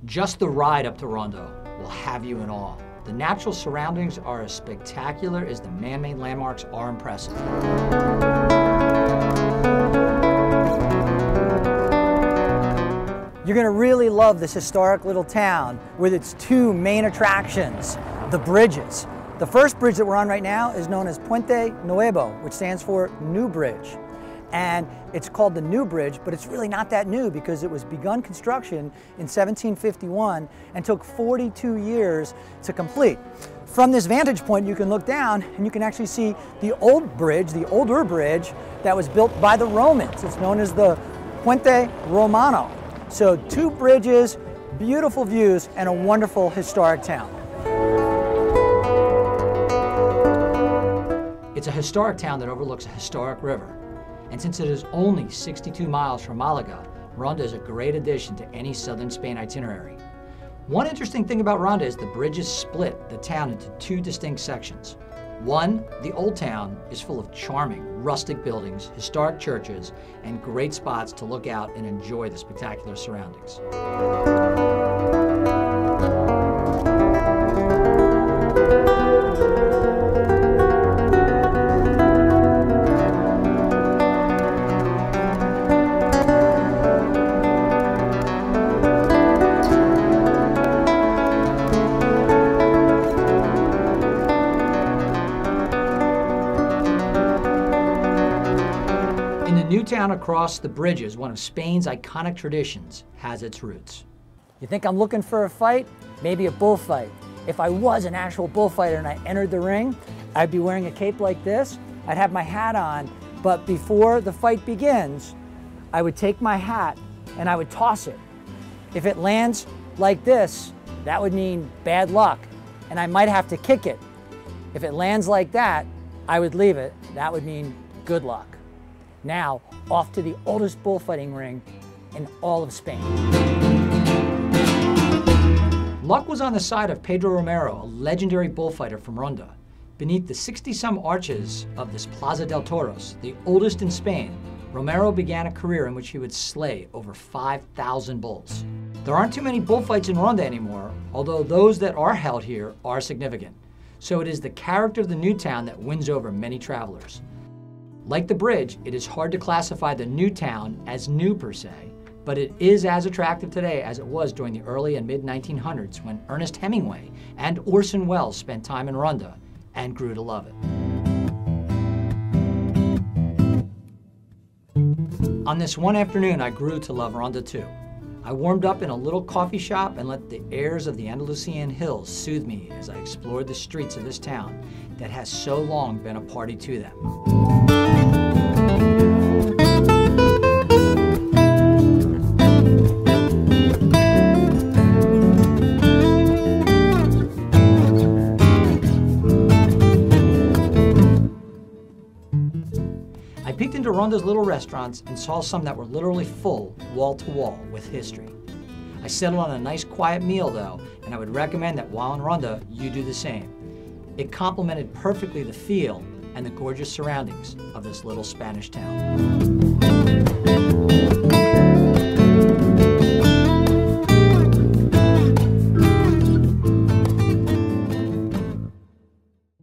Just the ride up to Ronda will have you in awe. The natural surroundings are as spectacular as the man-made landmarks are impressive. You're going to really love this historic little town with its two main attractions, the bridges. The first bridge that we're on right now is known as Puente Nuevo, which stands for New Bridge. And it's called the New Bridge, but it's really not that new because it was begun construction in 1751 and took 42 years to complete. From this vantage point, you can look down and you can actually see the old bridge, the older bridge that was built by the Romans. It's known as the Puente Romano. So two bridges, beautiful views, and a wonderful historic town. It's a historic town that overlooks a historic river. And since it is only 62 miles from Malaga, Ronda is a great addition to any southern Spain itinerary. One interesting thing about Ronda is the bridges split the town into two distinct sections. One, the Old Town, is full of charming, rustic buildings, historic churches, and great spots to look out and enjoy the spectacular surroundings. New town across the bridges, one of Spain's iconic traditions, has its roots. You think I'm looking for a fight? Maybe a bullfight. If I was an actual bullfighter and I entered the ring, I'd be wearing a cape like this. I'd have my hat on, but before the fight begins, I would take my hat and I would toss it. If it lands like this, that would mean bad luck, and I might have to kick it. If it lands like that, I would leave it. That would mean good luck. Now, off to the oldest bullfighting ring in all of Spain. Luck was on the side of Pedro Romero, a legendary bullfighter from Ronda. Beneath the 60-some arches of this Plaza del Toros, the oldest in Spain, Romero began a career in which he would slay over 5,000 bulls. There aren't too many bullfights in Ronda anymore, although those that are held here are significant. So it is the character of the new town that wins over many travelers. Like the bridge, it is hard to classify the new town as new per se, but it is as attractive today as it was during the early and mid-1900s when Ernest Hemingway and Orson Welles spent time in Ronda and grew to love it. On this one afternoon, I grew to love Ronda too. I warmed up in a little coffee shop and let the airs of the Andalusian hills soothe me as I explored the streets of this town that has so long been a party to them. I peeked into Ronda's little restaurants and saw some that were literally full, wall to wall, with history. I settled on a nice quiet meal though, and I would recommend that while in Ronda, you do the same. It complemented perfectly the feel and the gorgeous surroundings of this little Spanish town.